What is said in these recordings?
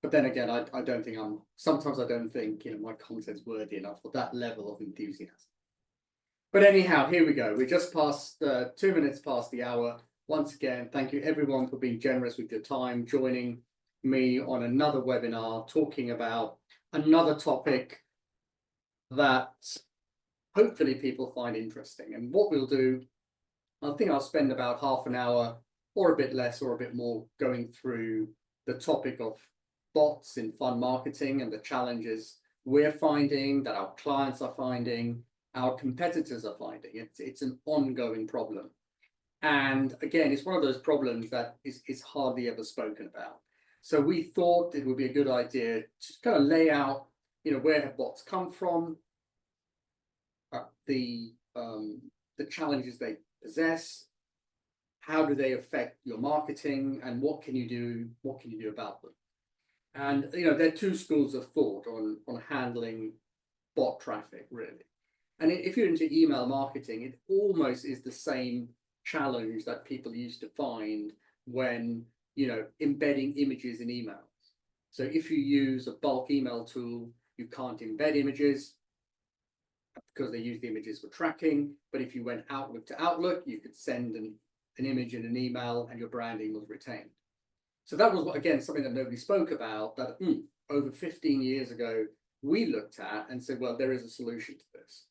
But then again, I don't think sometimes I don't think, my content's worthy enough for that level of enthusiasm. But anyhow, here we go. We're just past 2 minutes past the hour. Once again, thank you everyone for being generous with your time, joining me on another webinar, talking about another topic that hopefully people find interesting. And what we'll do, I think I'll spend about half an hour or a bit less or a bit more going through the topic of bots in fund marketing and the challenges we're finding, that our clients are finding, our competitors are finding. It's an ongoing problem. And again, it's one of those problems that is hardly ever spoken about. So we thought it would be a good idea to kind of lay out, where have bots come from, the challenges they possess, how do they affect your marketing, and what can you do about them. And there are two schools of thought on handling bot traffic, really. And if you're into email marketing, it almost is the same challenge that people used to find when embedding images in emails. So if you use a bulk email tool, you can't embed images because they use the images for tracking. But if you went Outlook to Outlook, you could send an image in an email and your branding was retained. So that was, again, something that nobody spoke about, that over 15 years ago, we looked at and said, well, there is a solution to this.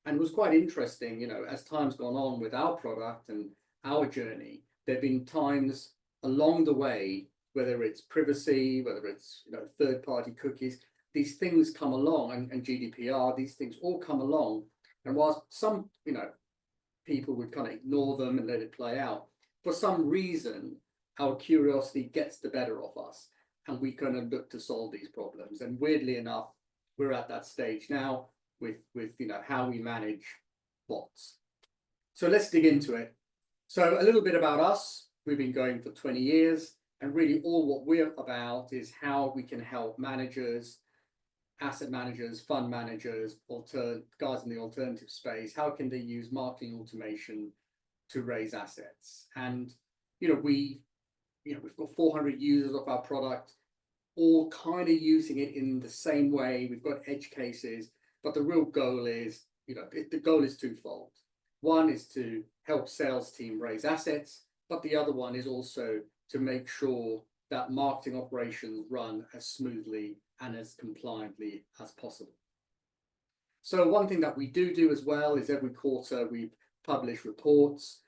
And it was quite interesting, as time's gone on with our product and our journey, there have been times along the way, whether it's privacy, whether it's third-party cookies, these things come along, and GDPR, these things all come along. And whilst some, people would kind of ignore them and let it play out, for some reason, our curiosity gets the better of us, and we kind of look to solve these problems. And weirdly enough, we're at that stage now with how we manage bots. So let's dig into it. So a little bit about us. We've been going for 20 years, and really all what we're about is how we can help managers, asset managers, fund managers, guys in the alternative space. How can they use marketing automation to raise assets? And we've got 400 users of our product, all kind of using it in the same way. We've got edge cases, but the real goal is, the goal is twofold. One is to help sales team raise assets, but the other one is also to make sure that marketing operations run as smoothly and as compliantly as possible. So one thing that we do as well is every quarter we publish reports.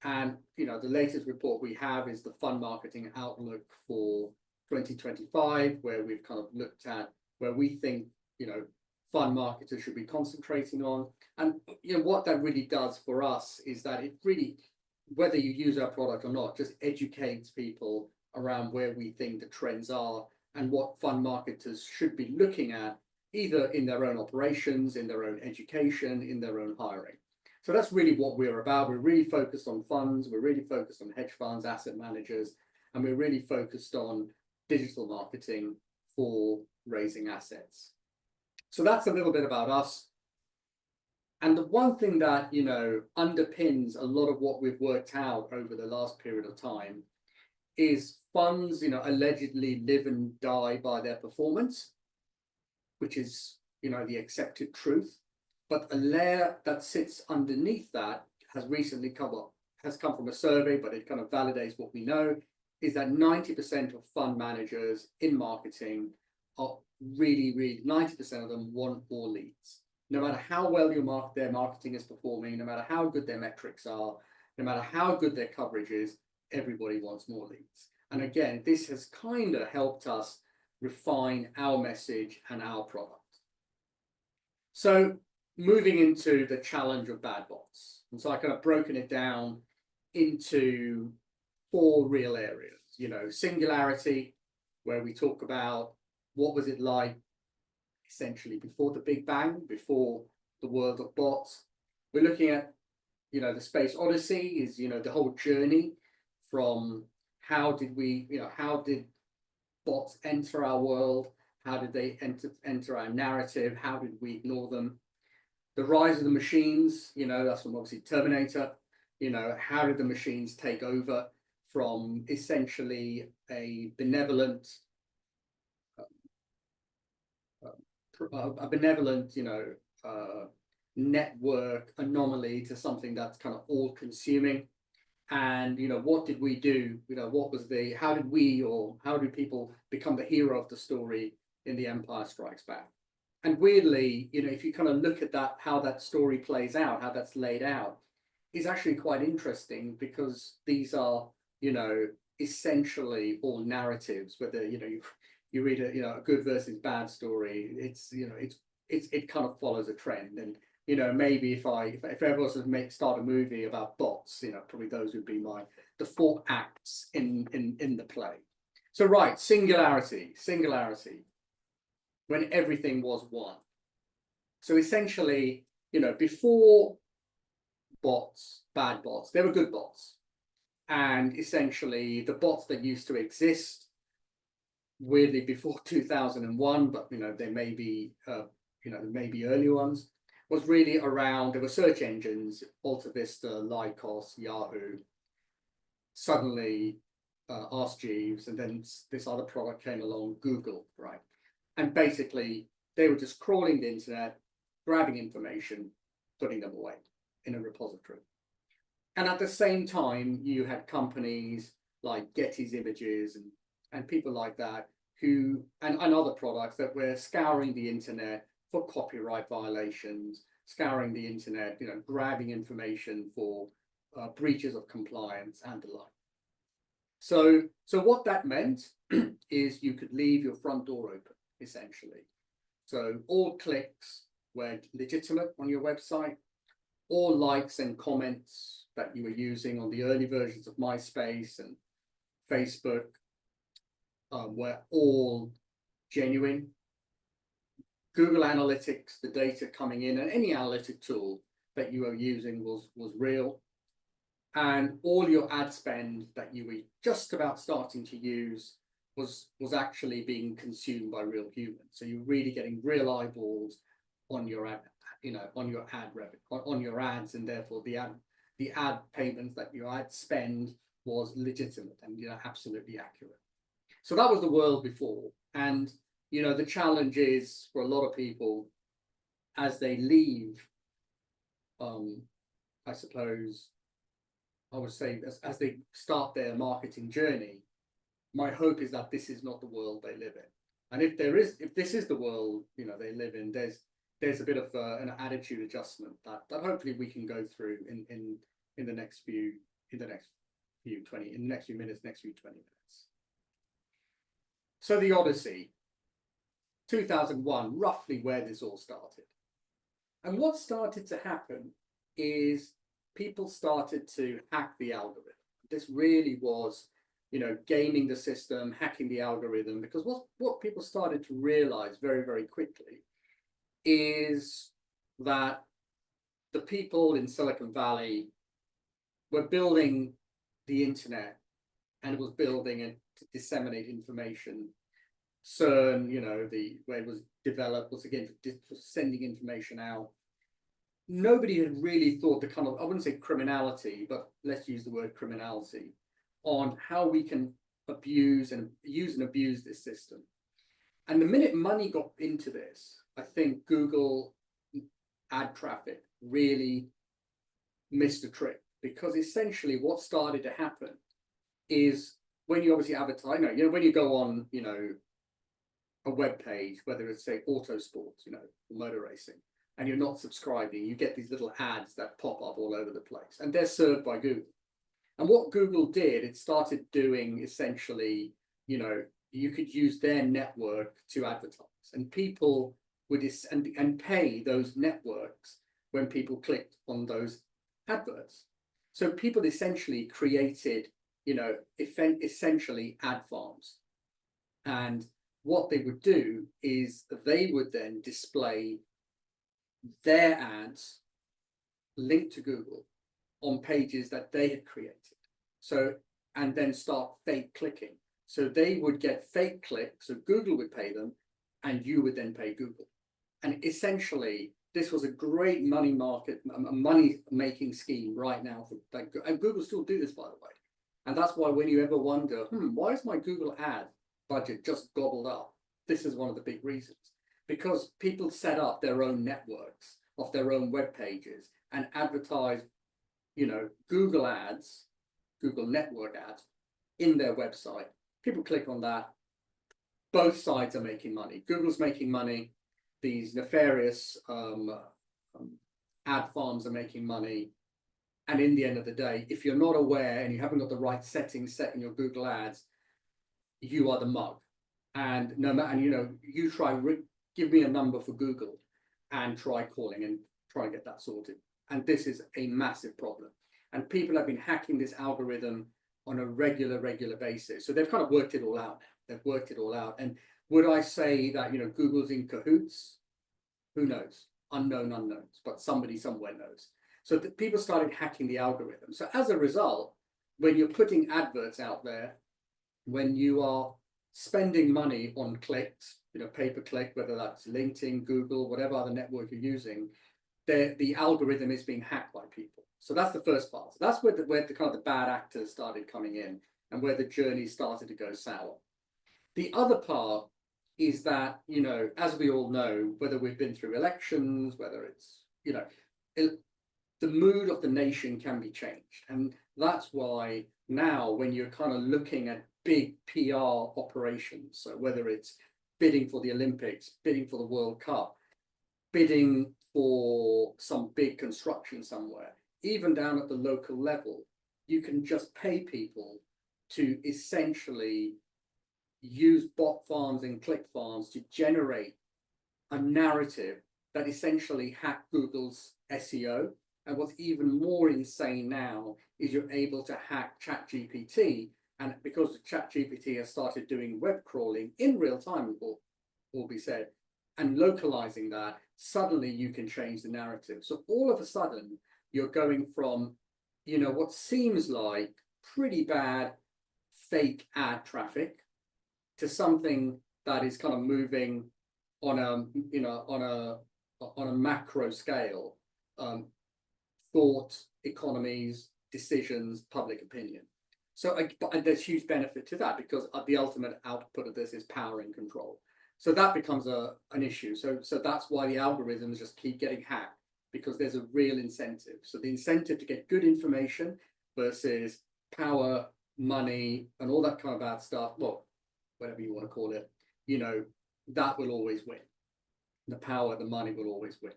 And the latest report we have is the Fund Marketing Outlook for 2025, where we've kind of looked at where we think fund marketers should be concentrating on. And what that really does for us is that it really, whether you use our product or not, just educates people around where we think the trends are and what fund marketers should be looking at, either in their own operations, in their own education, in their own hiring. So that's really what we're about. We're really focused on funds, we're really focused on hedge funds, asset managers, and we're really focused on digital marketing for raising assets. So that's a little bit about us. And the one thing that, underpins a lot of what we've worked out over the last period of time is funds, allegedly live and die by their performance, which is, the accepted truth. But a layer that sits underneath that has recently come from a survey, but it kind of validates what we know, is that 90% of fund managers in marketing are really 90% of them want more leads. No matter how well their marketing is performing, no matter how good their metrics are, no matter how good their coverage is, everybody wants more leads. And again, this has kind of helped us refine our message and our product. So moving into the challenge of bad bots. And so I kind of broken it down into 4 real areas. Singularity, where we talk about what was it like essentially before the Big Bang, before the world of bots. We're looking at, the Space Odyssey is, the whole journey from how did bots enter our world? How did they enter our narrative? How did we ignore them? The rise of the machines, that's from obviously Terminator. How did the machines take over from essentially a benevolent a benevolent, network anomaly to something that's kind of all consuming. And, what did we do? How did we, or how do people become the hero of the story in The Empire Strikes Back? And weirdly, if you kind of look at that, how that story plays out, how that's laid out, is actually quite interesting, because these are, essentially all narratives. Whether you read a good versus bad story, it kind of follows a trend. And maybe if ever was to start a movie about bots, probably those would be the four acts in the play. So right, singularity, when everything was one. So essentially, before bots, bad bots, there were good bots. And essentially the bots that used to exist, weirdly before 2001, but there may be earlier ones, was really around, there were search engines, Alta Vista, Lycos, Yahoo, suddenly Ask Jeeves, and then this other product came along, Google, right? And basically they were just crawling the internet, grabbing information, putting them away in a repository. And at the same time, you had companies like Getty's Images and people like that who, and other products that were scouring the internet for copyright violations, scouring the internet, grabbing information for breaches of compliance and the like. So what that meant is you could leave your front door open, essentially. So all clicks were legitimate on your website. All likes and comments that you were using on the early versions of MySpace and Facebook were all genuine. Google Analytics, the data coming in, and any analytic tool that you were using was real. And all your ad spend that you were just about starting to use was actually being consumed by real humans. So you're really getting real eyeballs on your ad, on your ad revenue, on your ads, and therefore the ad payments that your ad spend was legitimate and absolutely accurate. So that was the world before. And the challenge is for a lot of people as they leave, I suppose I would say as they start their marketing journey, my hope is that this is not the world they live in. And if this is the world they live in, there's a bit of an attitude adjustment that hopefully we can go through in the next few minutes, next few 20 minutes. So the Odyssey, 2001, roughly where this all started. And what started to happen is people started to hack the algorithm. This really was, gaming the system, hacking the algorithm, because what people started to realize very, very quickly is that the people in Silicon Valley were building the internet, and it was building it to disseminate information. CERN, the way it was developed was again for sending information out. Nobody had really thought the kind of, I wouldn't say criminality, but let's use the word criminality, on how we can use and abuse this system. And the minute money got into this, I think Google ad traffic really missed a trick, because essentially what started to happen is when you obviously advertise, when you go on, a web page, whether it's say auto sports, motor racing, and you're not subscribing, you get these little ads that pop up all over the place, and they're served by Google. And what Google did, it started doing essentially, you could use their network to advertise, and people would and pay those networks when people clicked on those adverts. So people essentially created, essentially ad farms. And what they would do is they would then display their ads linked to Google on pages that they had created. So, and then start fake clicking. So they would get fake clicks, so Google would pay them, and you would then pay Google. And essentially, this was a great money-making scheme right now and Google still do this, by the way. And that's why when you ever wonder, why is my Google ad budget just gobbled up? This is one of the big reasons. because people set up their own networks of their own web pages and advertise, Google ads, Google network ads in their website. People click on that. Both sides are making money. Google's making money. These nefarious ad farms are making money. And in the end of the day, if you're not aware and you haven't got the right settings set in your Google ads, you are the mug. And no matter, you try, give me a number for Google and try calling and try and get that sorted. And this is a massive problem. And people have been hacking this algorithm on a regular basis. So they've kind of worked it all out. They've worked it all out. And would I say that, Google's in cahoots? Who knows? Unknown unknowns, but somebody somewhere knows. So people started hacking the algorithm. So as a result, when you're putting adverts out there, when you are spending money on clicks, pay-per-click, whether that's LinkedIn, Google, whatever other network you're using, the algorithm is being hacked by people. So that's the first part. So that's where the kind of the bad actors started coming in and where the journey started to go sour. The other part is that, as we all know, whether we've been through elections, whether it's, the mood of the nation can be changed. And that's why now when you're kind of looking at big PR operations, so whether it's bidding for the Olympics, bidding for the World Cup, bidding for some big construction somewhere, even down at the local level, you can just pay people to essentially use bot farms and click farms to generate a narrative that essentially hack Google's SEO. And what's even more insane now is you're able to hack ChatGPT. And because ChatGPT has started doing web crawling in real time, will be said, and localizing that, suddenly you can change the narrative. So all of a sudden, you're going from, what seems like pretty bad fake ad traffic to something that is kind of moving on a macro scale, thought, economies, decisions, public opinion. So and there's huge benefit to that because the ultimate output of this is power and control. So that becomes an issue. So that's why the algorithms just keep getting hacked, because there's a real incentive. So the incentive to get good information versus power, money, and all that kind of bad stuff, well, whatever you want to call it, that will always win. The power, the money will always win.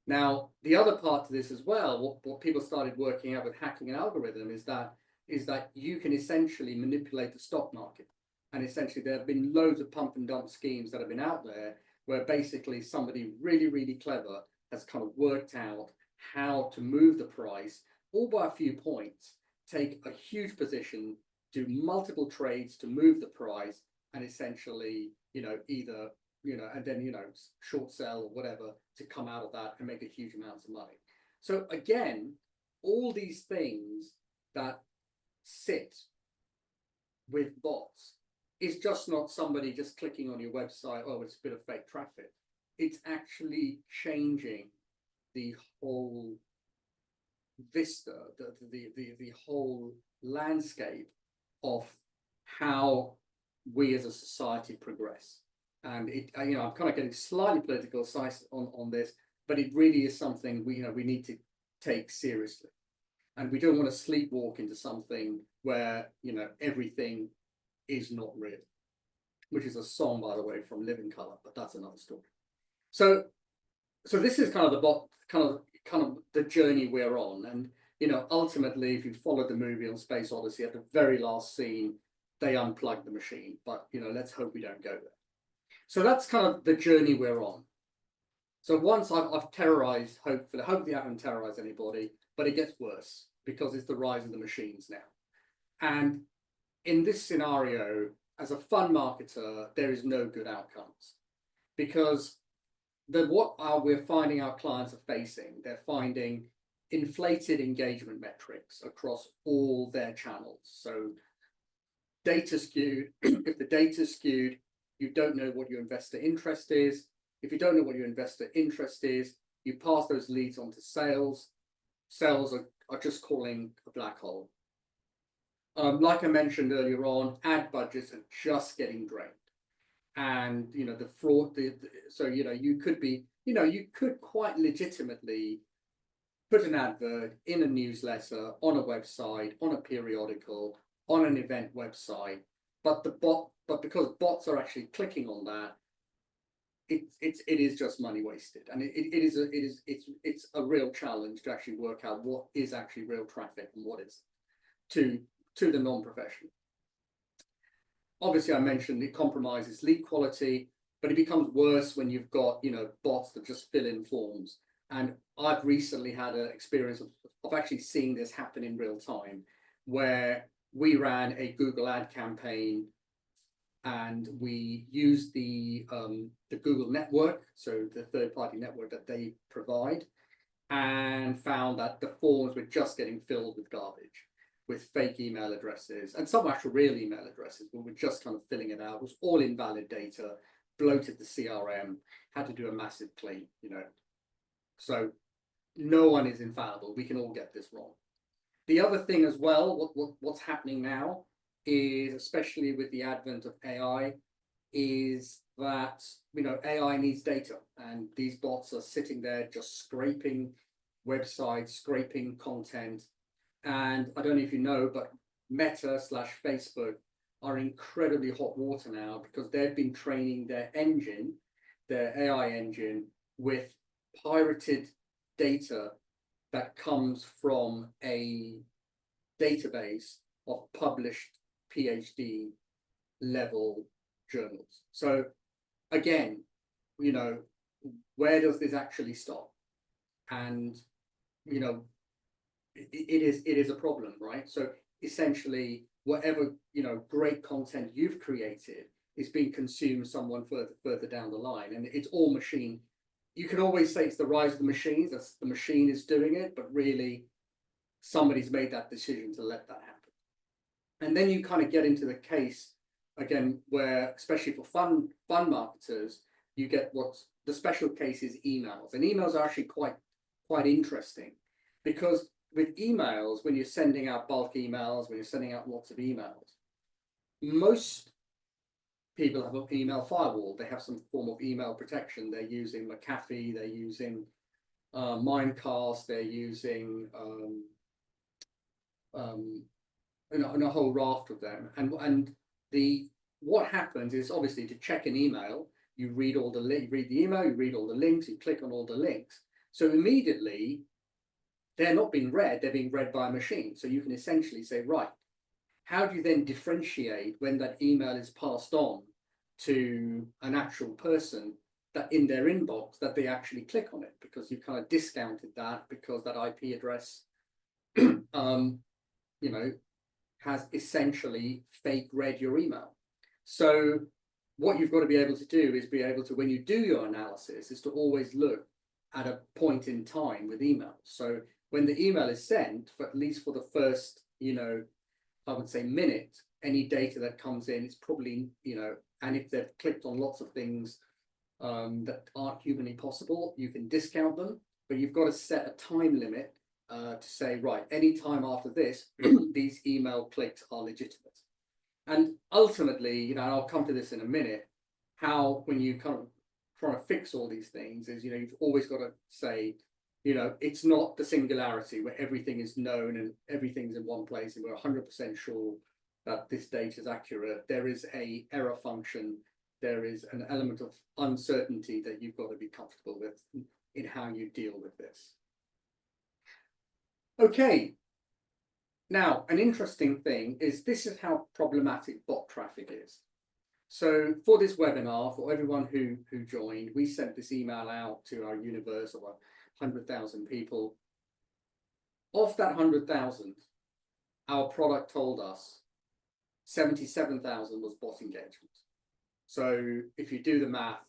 Now, the other part to this as well, what people started working out with hacking an algorithm is that you can essentially manipulate the stock market. And essentially there have been loads of pump and dump schemes that have been out there where basically somebody really, really clever has kind of worked out how to move the price all by a few points, take a huge position, do multiple trades to move the price, and essentially, either, and then, short sell or whatever to come out of that and make a huge amounts of money. So again, all these things that sit with bots is just not somebody just clicking on your website, oh, it's a bit of fake traffic. It's actually changing the whole vista, the whole landscape of how we as a society progress. And I'm kind of getting slightly political on this, but it really is something we need to take seriously. And we don't want to sleepwalk into something where, everything is not real, which is a song, by the way, from Living Colour, but that's another story. So this is kind of the journey we're on. And, ultimately, if you follow the movie on Space Odyssey, at the very last scene, they unplug the machine, but, let's hope we don't go there. So that's kind of the journey we're on. So once I've terrorized, hopefully I haven't terrorized anybody, but it gets worse because it's the rise of the machines now. And in this scenario, as a fund marketer, there is no good outcomes because we're finding our clients are facing, they're finding inflated engagement metrics across all their channels. So data skewed, if the data is skewed, you don't know what your investor interest is. If you don't know what your investor interest is, you pass those leads on to sales. Sales are just calling a black hole. Like I mentioned earlier on, ad budgets are just getting drained. and the fraud. So you could be, you could quite legitimately put an advert in a newsletter, on a website, on a periodical, on an event website, but because bots are actually clicking on that, it is just money wasted, and it's a real challenge to actually work out what is actually real traffic and what is to the non-professional. Obviously, I mentioned it compromises lead quality, but it becomes worse when you've got bots that just fill in forms. And I've recently had an experience of actually seeing this happen in real time, where we ran a Google ad campaign and we used the Google network, so the third-party network that they provide, and found that the forms were just getting filled with garbage, with fake email addresses, and some actual real email addresses, but we're just kind of filling it out. It was all invalid data, bloated the CRM, had to do a massive clean, So no one is infallible. We can all get this wrong. The other thing as well, what's happening now is, especially with the advent of AI, is that AI needs data, and these bots are sitting there just scraping websites, scraping content. And I don't know if you know, but Meta/Facebook are incredibly hot water now, because they've been training their engine, their AI engine, with pirated data that comes from a database of published PhD level journals. So again, where does this actually stop? And it is a problem, right? So essentially, whatever great content you've created is being consumed someone further down the line, and it's all machine. You can always say it's the rise of the machines, that's the machine is doing it, but really somebody's made that decision to let that happen. And then you kind of get into the case again where, especially for fund marketers, you get what's the special case is emails. And emails are actually quite interesting, because with emails, when you're sending out bulk emails, when you're sending out lots of emails, most people have an email firewall. They have some form of email protection. They're using McAfee, they're using Mimecast, they're using and a whole raft of them. And what happens is, obviously, to check an email, you read the email, you read all the links, you click on all the links. So immediately, they're not being read, they're being read by a machine. So you can essentially say, right, how do you then differentiate when that email is passed on to an actual person, that in their inbox, that they actually click on it, because you kind of discounted that because that IP address, has essentially fake read your email. So what you've got to be able to do is be able to, when you do your analysis, is to always look at a point in time with email. So when the email is sent, for at least for the first, I would say minute, any data that comes in is probably, and if they've clicked on lots of things that aren't humanly possible, you can discount them, but you've got to set a time limit to say, right, any time after this, these email clicks are legitimate. And ultimately, and I'll come to this in a minute, how when you kind of try to fix all these things is, you've always got to say, it's not the singularity where everything is known and everything's in one place and we're 100% sure that this data is accurate. There is a error function. There is an element of uncertainty that you've got to be comfortable with in how you deal with this. Okay. Now, an interesting thing is, this is how problematic bot traffic is. So for this webinar, for everyone who joined, we sent this email out to our universe of 100,000 people. Of that 100,000, our product told us 77,000 was bot engagement. So if you do the math,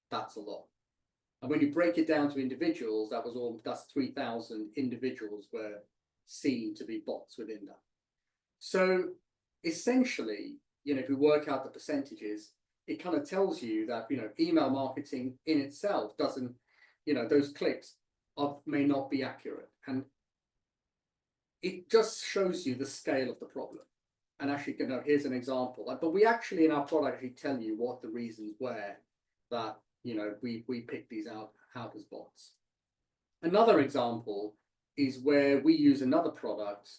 that's a lot. And when you break it down to individuals, that's 3,000 individuals were seen to be bots within that. So essentially, if we work out the percentages, it kind of tells you that, email marketing in itself doesn't, those clicks may not be accurate. And it just shows you the scale of the problem. And actually, here's an example. But we actually in our product actually tell you what the reasons were that we pick these out as bots. Another example is where we use another product,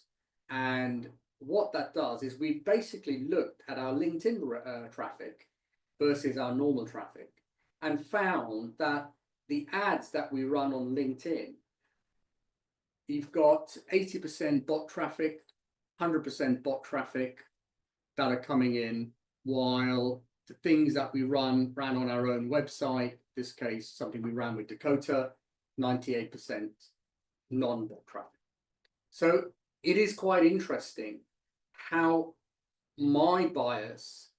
and what that does is we basically looked at our LinkedIn traffic versus our normal traffic and found that the ads that we run on LinkedIn, you've got 80% bot traffic, 100% bot traffic that are coming in, while the things that we ran on our own website, this case, something we ran with Dakota, 98% non-bot traffic. So it is quite interesting how my bias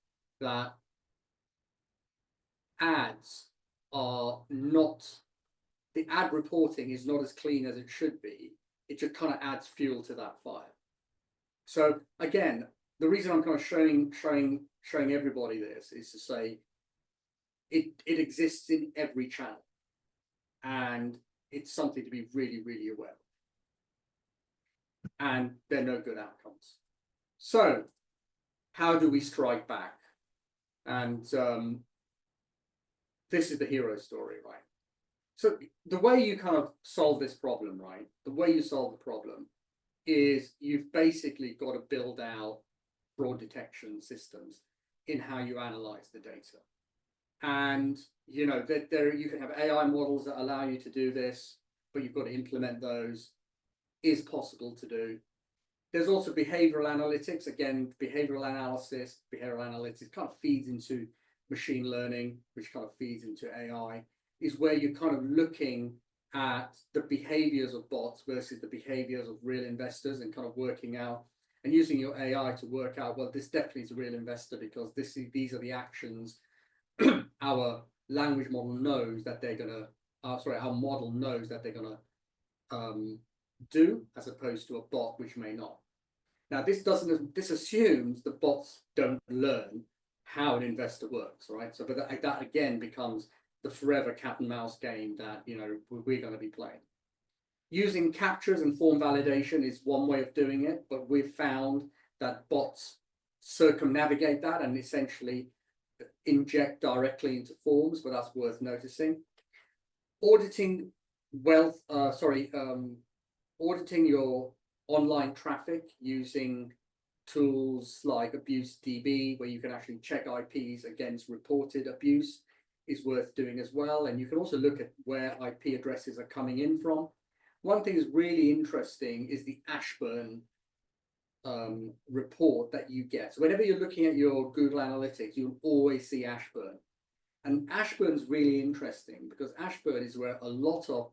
that ads are not, the ad reporting is not as clean as it should be. It just kind of adds fuel to that fire. So again, the reason I'm kind of showing everybody this is to say it exists in every channel, and it's something to be really, really aware of. And they're no good outcomes. So how do we strike back? And this is the hero story, right? So the way you kind of solve this problem, right? The way you solve the problem is you've basically got to build out fraud detection systems in how you analyze the data. And you can have AI models that allow you to do this, but you've got to implement those. Is possible to do. There's also behavioral analytics. Again, behavioral analytics kind of feeds into machine learning, which kind of feeds into AI, is where you're kind of looking at the behaviors of bots versus the behaviors of real investors and kind of working out and using your AI to work out, well, this definitely is a real investor because these are the actions our language model knows that they're going to, our model knows that they're going to do, as opposed to a bot which may not. Now, this assumes the bots don't learn how an investor works, right? So, but that again becomes the forever cat and mouse game that we're going to be playing. Using captures and form validation is one way of doing it, but we've found that bots circumnavigate that and essentially inject directly into forms, but that's worth noticing. Auditing auditing your online traffic using tools like AbuseDB, where you can actually check IPs against reported abuse, is worth doing as well. And you can also look at where IP addresses are coming in from. One thing that's really interesting is the Ashburn report that you get. So whenever you're looking at your Google Analytics, you'll always see Ashburn. And Ashburn's really interesting because Ashburn is where a lot of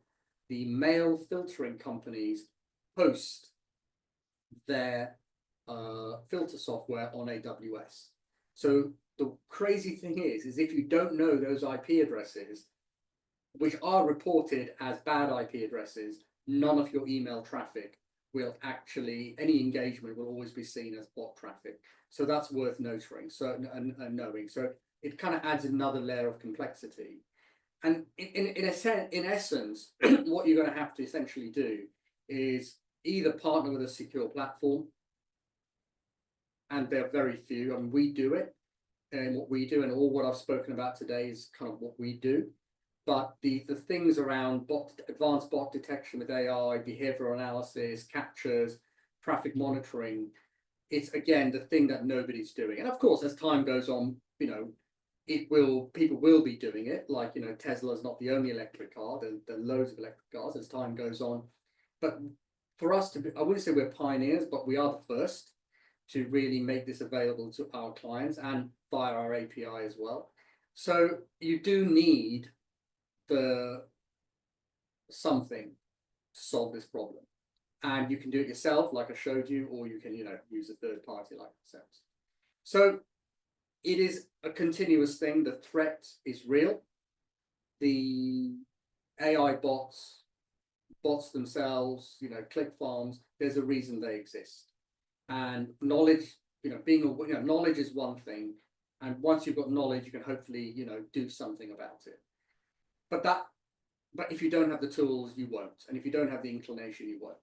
the mail filtering companies host their filter software on AWS. So the crazy thing is if you don't know those IP addresses, which are reported as bad IP addresses, none of your email traffic will actually, any engagement will always be seen as bot traffic. So that's worth noting. So and knowing. So it kind of adds another layer of complexity. And in essence, what you're going to have to essentially do is either partner with a secure platform, and there are very few, and we do it, and what we do, and all what I've spoken about today is kind of what we do. But the things around advanced bot detection with AI, behavioral analysis, captures, traffic monitoring, it's again the thing that nobody's doing. And of course, as time goes on, people will be doing it. Like Tesla's not the only electric car. There are loads of electric cars as time goes on. But for us to be, I wouldn't say we're pioneers, but we are the first to really make this available to our clients and via our API as well. So you do need something to solve this problem, and you can do it yourself, like I showed you, or you can use a third party like ourselves. So it is a continuous thing. The threat is real. The AI bots themselves, click farms, there's a reason they exist. And knowledge, knowledge is one thing. And once you've got knowledge, you can hopefully, do something about it. But if you don't have the tools, you won't. And if you don't have the inclination, you won't.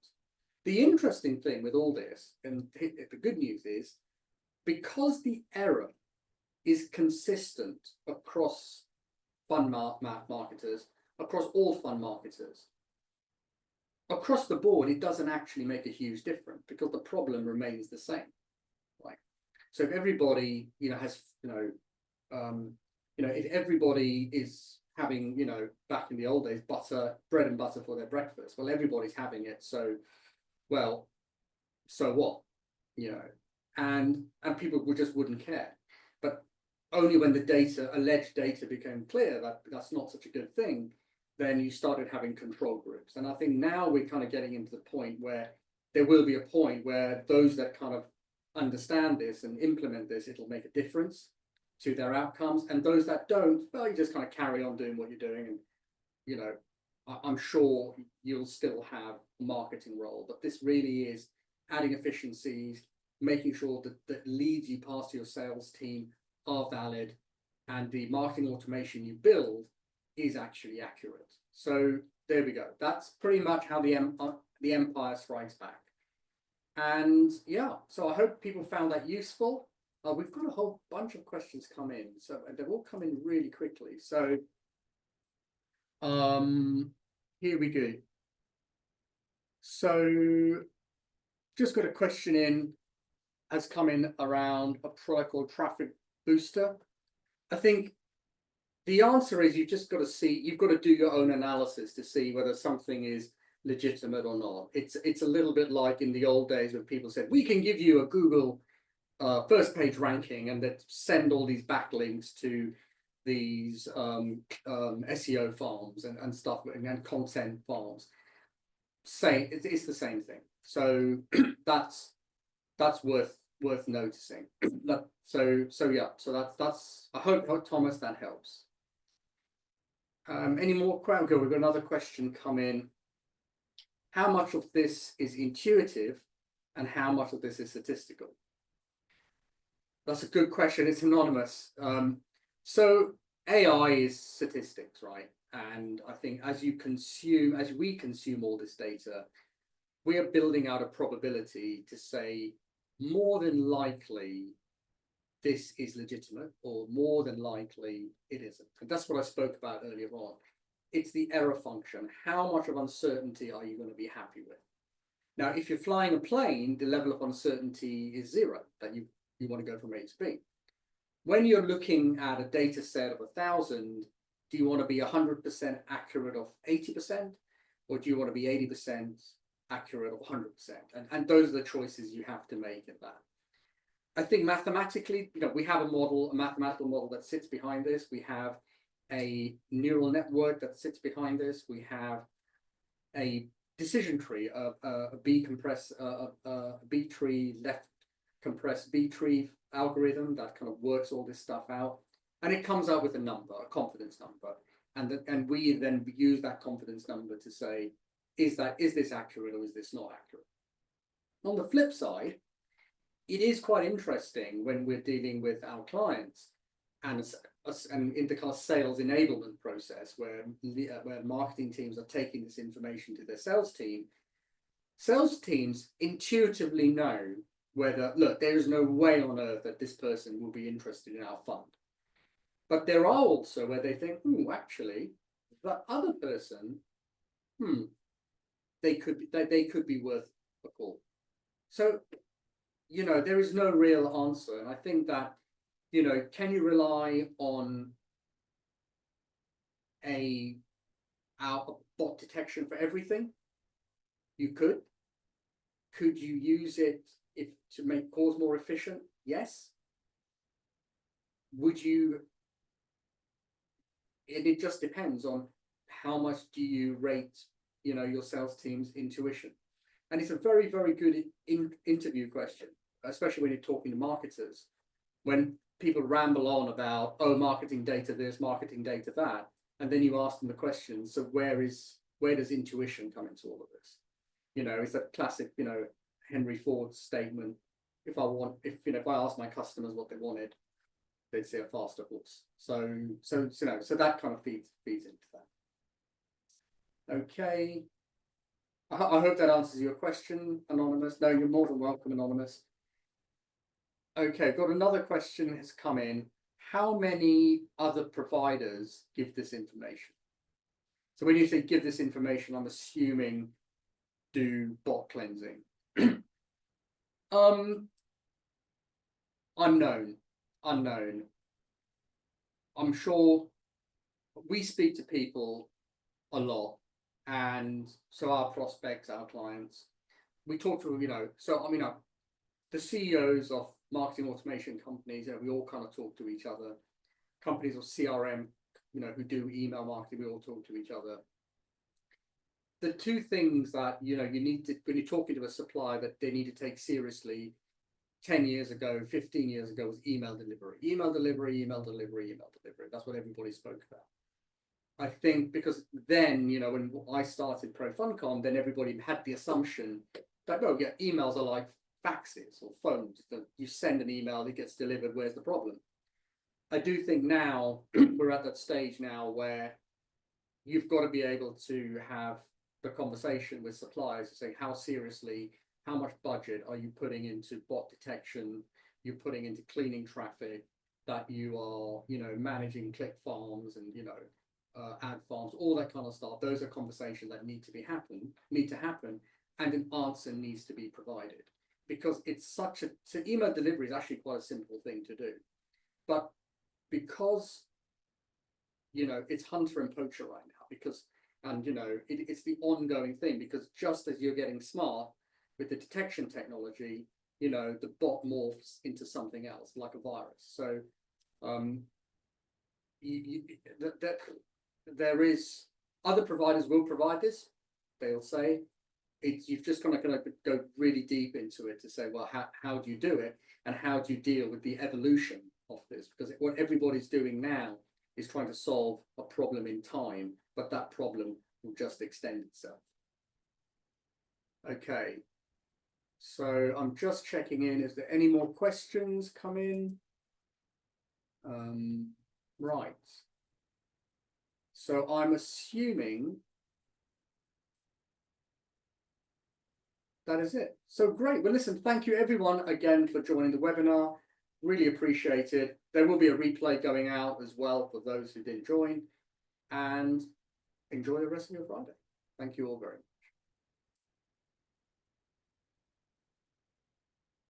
The interesting thing with all this, and the good news is, because the error is consistent across fund marketers, across all fund marketers, across the board, it doesn't actually make a huge difference because the problem remains the same, right? So if everybody, has, if everybody is having, back in the old days, bread and butter for their breakfast, well, everybody's having it. So, well, so what, and people wouldn't care. But only when the alleged data became clear that that's not such a good thing, then you started having control groups. And I think now we're kind of getting into the point where there will be a point where those that kind of understand this and implement this, it'll make a difference to their outcomes. And those that don't, well, you just kind of carry on doing what you're doing. And, I'm sure you'll still have a marketing role, but this really is adding efficiencies, making sure that the leads you pass to your sales team are valid, and the marketing automation you build is actually accurate. So there we go. That's pretty much how the empire strikes back. And yeah, so I hope people found that useful. We've got a whole bunch of questions come in, so they've all come in really quickly. So here we go. So just got a question in, has come in around a product called Traffic Booster. I think the answer is you've just got to do your own analysis to see whether something is legitimate or not. It's a little bit like in the old days when people said, we can give you a Google first page ranking, and that send all these backlinks to these SEO farms and stuff, and content farms. It's the same thing. So that's worth noticing. That's I hope Thomas, that helps. Any more questions? Okay, we've got another question come in. How much of this is intuitive and how much of this is statistical? That's a good question. It's anonymous. So AI is statistics, right? And I think as we consume all this data, we are building out a probability to say more than likely this is legitimate, or more than likely it isn't. And that's what I spoke about earlier on. It's the error function. How much of uncertainty are you going to be happy with? Now, if you're flying a plane, the level of uncertainty is 0, that you want to go from A to B. When you're looking at a data set of 1,000, do you want to be 100% accurate of 80%, or do you want to be 80% accurate of 100%? And those are the choices you have to make in that. I think mathematically, we have a mathematical model that sits behind this. We have a neural network that sits behind this. We have a decision tree, a B tree, left compressed B tree algorithm that kind of works all this stuff out, and it comes out with a number, a confidence number, and we then use that confidence number to say, is this accurate or is this not accurate? On the flip side, it is quite interesting when we're dealing with our clients and in the kind of sales enablement process where marketing teams are taking this information to their sales team. Sales teams intuitively know whether, look, there is no way on earth that this person will be interested in our fund. But there are also where they think, actually, that other person, they could be worth a call. So, there is no real answer. And I think that, can you rely on a bot detection for everything? You could. Could you use it to make calls more efficient? Yes. Would you? It just depends on how much do you rate, your sales team's intuition. And it's a very, very good interview question, especially when you're talking to marketers. When people ramble on about, marketing data this, marketing data that, and then you ask them the question, so where does intuition come into all of this? It's that classic, Henry Ford's statement. If I asked my customers what they wanted, they'd say a faster horse. So that kind of feeds into that. Okay. I hope that answers your question, Anonymous. No, you're more than welcome, Anonymous. Okay, got another question has come in. How many other providers give this information? So when you say give this information, I'm assuming do bot cleansing. Unknown. I'm sure we speak to people a lot, and so our prospects, our clients, we talk to, so I mean, the CEOs of marketing automation companies, we all kind of talk to each other. Companies of CRM, who do email marketing, we all talk to each other. The two things that, you need to, when you're talking to a supplier that they need to take seriously 10 years ago, 15 years ago, was email delivery. That's what everybody spoke about. I think because then, when I started ProFundCom, then everybody had the assumption that, oh, yeah, emails are like faxes or phones. That you send an email, it gets delivered, where's the problem? I do think now we're at that stage now where you've got to be able to have the conversation with suppliers to say how seriously, how much budget are you putting into bot detection, you're putting into cleaning traffic, that you are, managing click farms and, ad farms, all that kind of stuff. Those are conversations that need to happen, and an answer needs to be provided, because it's so email delivery is actually quite a simple thing to do, but because it's hunter and poacher right now, because it's the ongoing thing, because just as you're getting smart with the detection technology, the bot morphs into something else like a virus. So there is other providers will provide this. They'll say you've just kind of go really deep into it to say, well, how do you do it, and how do you deal with the evolution of this? Because what everybody's doing now is trying to solve a problem in time, but that problem will just extend itself. Okay, so I'm just checking in. Is there any more questions come in? Right. So I'm assuming that is it. So great. Well, listen, thank you everyone again for joining the webinar. Really appreciate it. There will be a replay going out as well for those who didn't join, and enjoy the rest of your Friday. Thank you all very much.